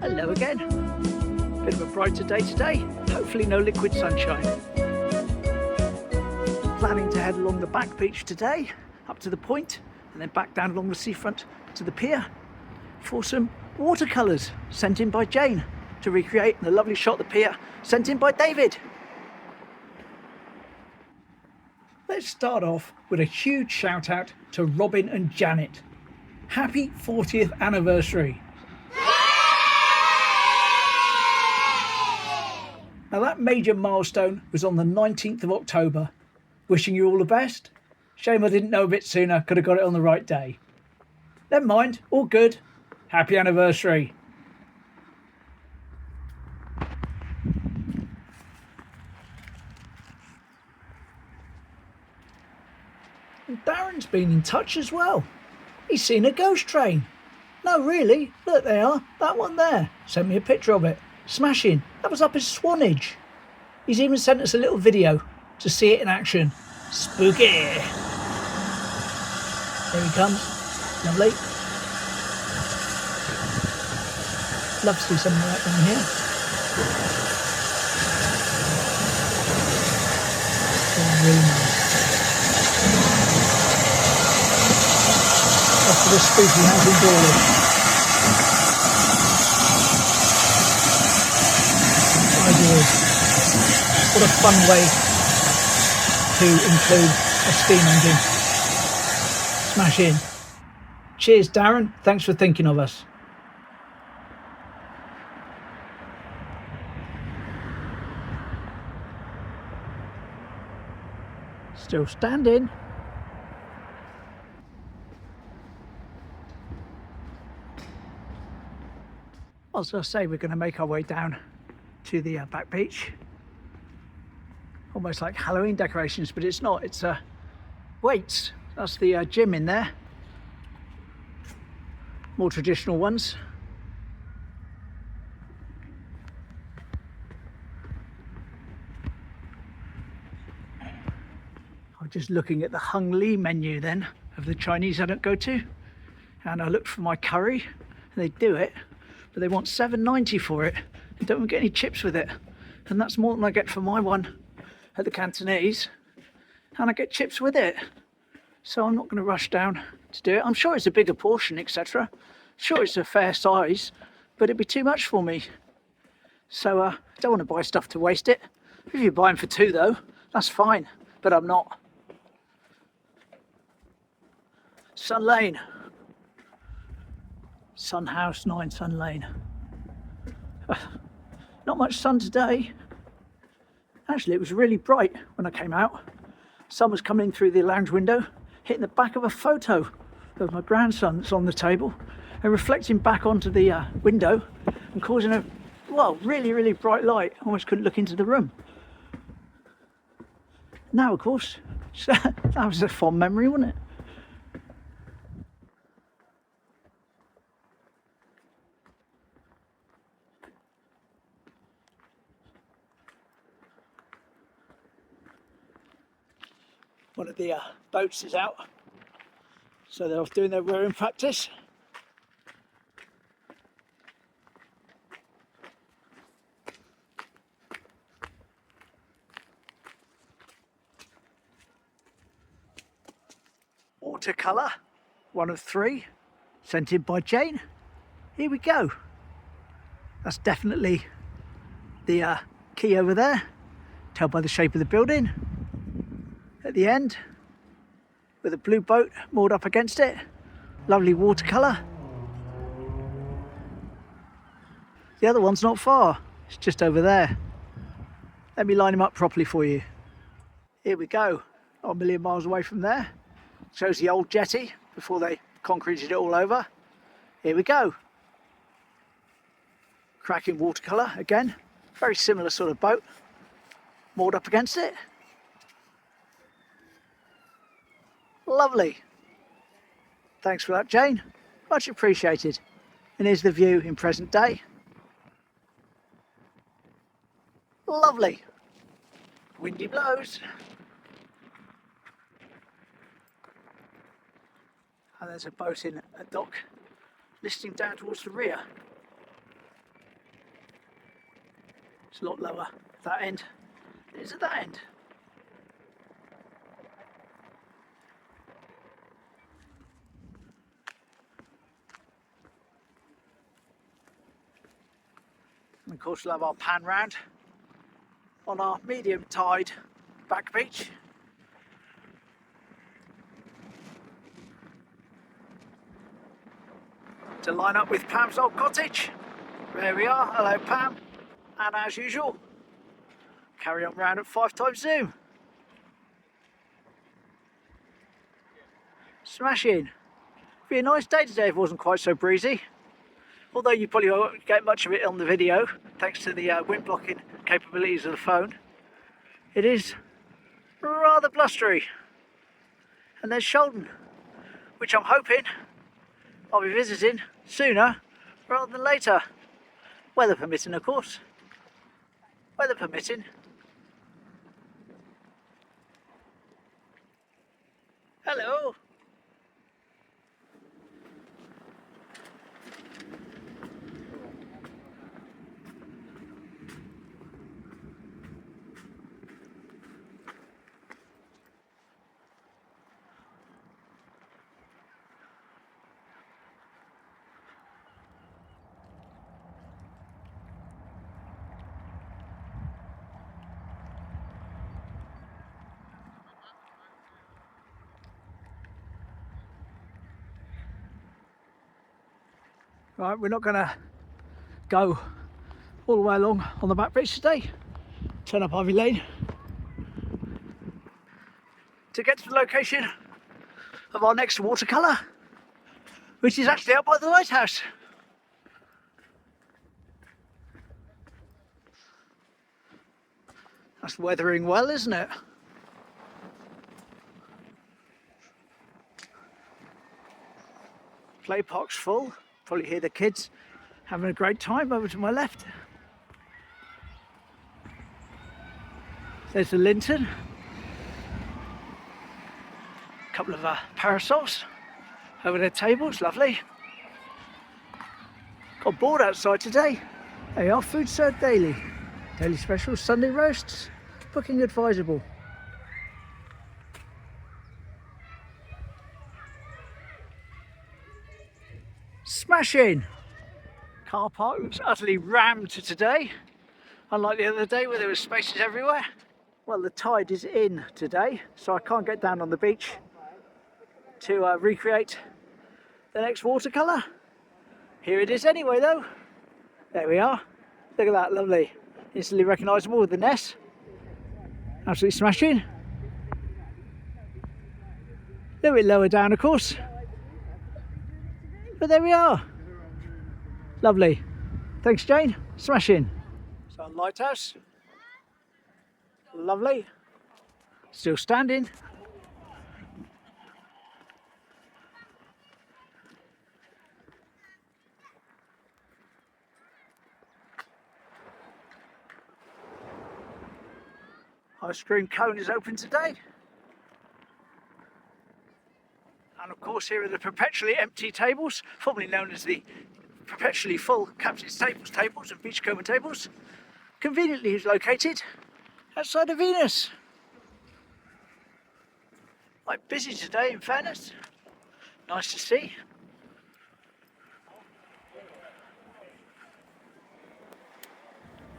Hello again. Bit of a brighter day today. Hopefully no liquid sunshine. Planning to head along the back beach today, up to the point, and then back down along the seafront to the pier for some watercolours sent in by Jane to recreate the lovely shot of the pier sent in by David. Let's start off with a huge shout out to Robin and Janet. Happy 40th anniversary. Now that major milestone was on the 19th of October. Wishing you all the best. Shame I didn't know a bit sooner, could have got it on the right day. Never mind, all good. Happy anniversary. And Darren's been in touch as well. He's seen a ghost train. No, really, look they are, that one there. Sent me a picture of it. Smashing, that was up in Swanage. He's even sent us a little video to see it in action. Spooky. There he comes. Lovely. Love to see something like that down here. Oh, really nice. Off to the spooky house in Dawlish. What a fun way to include a steam engine. Smash in. Cheers, Darren. Thanks for thinking of us. Still standing. I was going to say we're going to make our way down to the back beach. Almost like Halloween decorations, but it's not. It's weights. That's the gym in there. More traditional ones. I'm just looking at the Hung Lee menu then of the Chinese I don't go to, and I looked for my curry, and they do it, but they want $7.90 for it. They don't get any chips with it, and that's more than I get for my one at the Cantonese, and I get chips with it. So I'm not going to rush down to do it. I'm sure it's a bigger portion, etc. Sure it's a fair size, but it'd be too much for me. So I don't want to buy stuff to waste it. If you're buying for two though, that's fine, but I'm not. Sun Lane. Sun House 9 Sun Lane. Not much sun today. Actually, it was really bright when I came out. Sun was coming in through the lounge window, hitting the back of a photo of my grandson that's on the table and reflecting back onto the window and causing a, well, really bright light. Almost couldn't look into the room. Now, of course, that was a fond memory, wasn't it? One of the boats is out, so they're off doing their rowing practice. Watercolour, one of three, sent in by Jane. Here we go. That's definitely the key over there, tell by the shape of the building. At the end, with a blue boat moored up against it. Lovely watercolour. The other one's not far, it's just over there. Let me line them up properly for you. Here we go, not a million miles away from there. Shows the old jetty before they concreted it all over. Here we go. Cracking watercolour again, very similar sort of boat, moored up against it. Lovely. Thanks for that, Jane. Much appreciated. And here's the view in present day. Lovely. Windy blows. And there's a boat in a dock listing down towards the rear. It's a lot lower at that end. It is at that end. And of course we'll have our pan round on our medium tide back beach. To line up with Pam's old cottage. There we are. Hello Pam. And as usual, carry on round at 5 times zoom. Smashing. Be a nice day today if it wasn't quite so breezy. Although you probably won't get much of it on the video, thanks to the wind blocking capabilities of the phone. It is rather blustery. And there's Sholden, which I'm hoping I'll be visiting sooner rather than later. Weather permitting, of course. Weather permitting. Hello. Right, we're not going to go all the way along on the back beach today. Turn up Ivy Lane to get to the location of our next watercolour, which is actually out by the lighthouse. That's weathering well, isn't it? Play park's full. Probably hear the kids having a great time over to my left. There's the Linton. A couple of parasols over their tables, lovely. Got bored outside today. There you are, food served daily. Daily specials, Sunday roasts, booking advisable. Smashing! Car park looks utterly rammed today, unlike the other day where there were spaces everywhere. Well, the tide is in today, so I can't get down on the beach to recreate the next watercolour. Here it is anyway though. There we are. Look at that, lovely. Instantly recognisable with the Ness. Absolutely smashing. A little bit lower down of course. But there we are. Lovely. Thanks Jane. Smashing. So lighthouse. Lovely. Still standing. Ice cream cone is open today. And of course here are the perpetually empty tables, formerly known as the perpetually full captain's tables and beachcomber tables, conveniently located outside of Venus. Quite busy today in fairness, nice to see.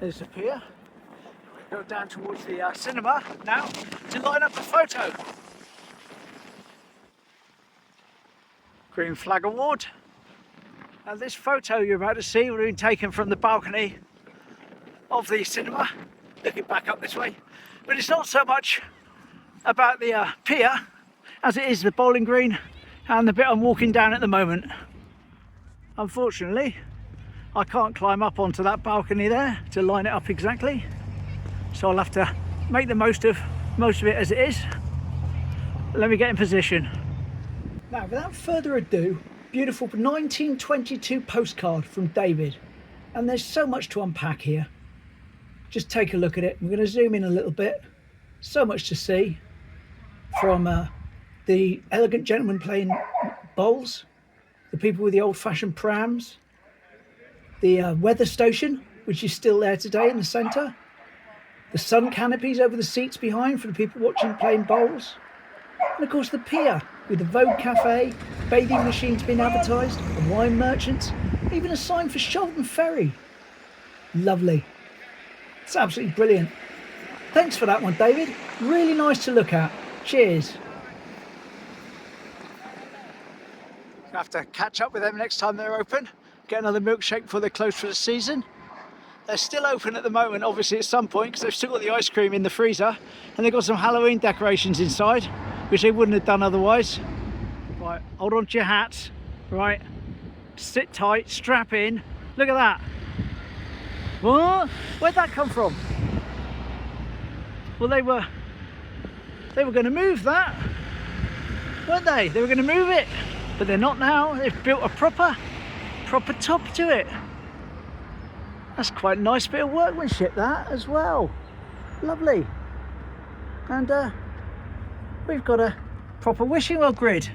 There's the pier. Go down towards the cinema now to line up the photo. Green Flag Award. And this photo you're about to see would have been taken from the balcony of the cinema, looking back up this way. But it's not so much about the pier as it is the bowling green and the bit I'm walking down at the moment. Unfortunately, I can't climb up onto that balcony there to line it up exactly. So I'll have to make the most of it as it is. But let me get in position. Now, without further ado, beautiful 1922 postcard from David. And there's so much to unpack here. Just take a look at it. I'm going to zoom in a little bit. So much to see. From the elegant gentleman playing bowls, the people with the old-fashioned prams, the weather station which is still there today in the centre. The sun canopies over the seats behind for the people watching playing bowls. And of course the pier with the Vogue Cafe, bathing machines being advertised, a wine merchant, even a sign for Shoulden Ferry. Lovely. It's absolutely brilliant. Thanks for that one, David. Really nice to look at. Cheers. I have to catch up with them next time they're open. Get another milkshake before they're closed for the season. They're still open at the moment, obviously at some point, because they've still got the ice cream in the freezer, and they've got some Halloween decorations inside, which they wouldn't have done otherwise. Right, hold on to your hats. Right, sit tight, strap in. Look at that. What? Where'd that come from? Well, they were going to move that, weren't they? They were going to move it, but they're not now. They've built a proper top to it. That's quite a nice bit of workmanship, that, as well. Lovely. And we've got a proper wishing well grid.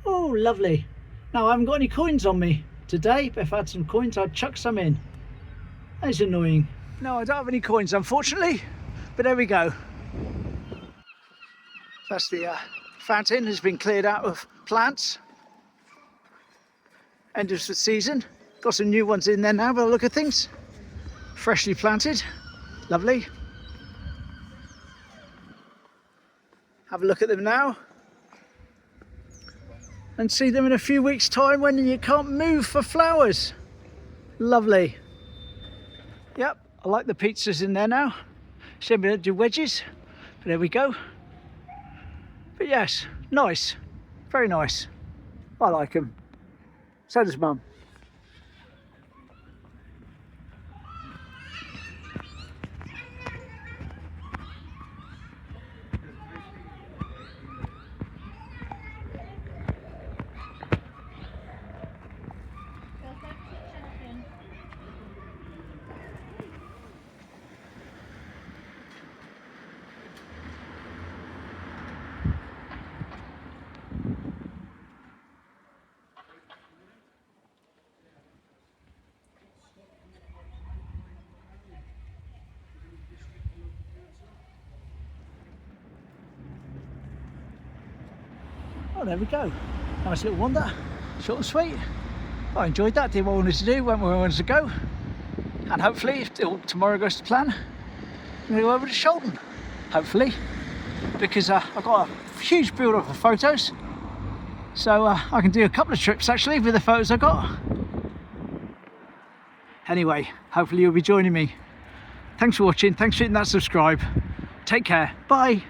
Oh, lovely. Now, I haven't got any coins on me today, but if I had some coins, I'd chuck some in. That's annoying. No, I don't have any coins, unfortunately, but there we go. That's the fountain has been cleared out of plants. End of the season. Got some new ones in there now by the look of things. Freshly planted. Lovely. Have a look at them now. And see them in a few weeks' time when you can't move for flowers. Lovely. Yep, I like the pizzas in there now. Shame we don't do wedges, but there we go. But yes, nice. Very nice. I like them. So does Mum. Oh, there we go. Nice little wander, short and sweet. I enjoyed that, did what I wanted to do, went where I wanted to go. And hopefully, if tomorrow goes to plan, I'm going to go over to Shoulden, hopefully. Because I've got a huge build up of photos. So I can do a couple of trips actually with the photos I got. Anyway, hopefully you'll be joining me. Thanks for watching, thanks for hitting that subscribe. Take care, bye.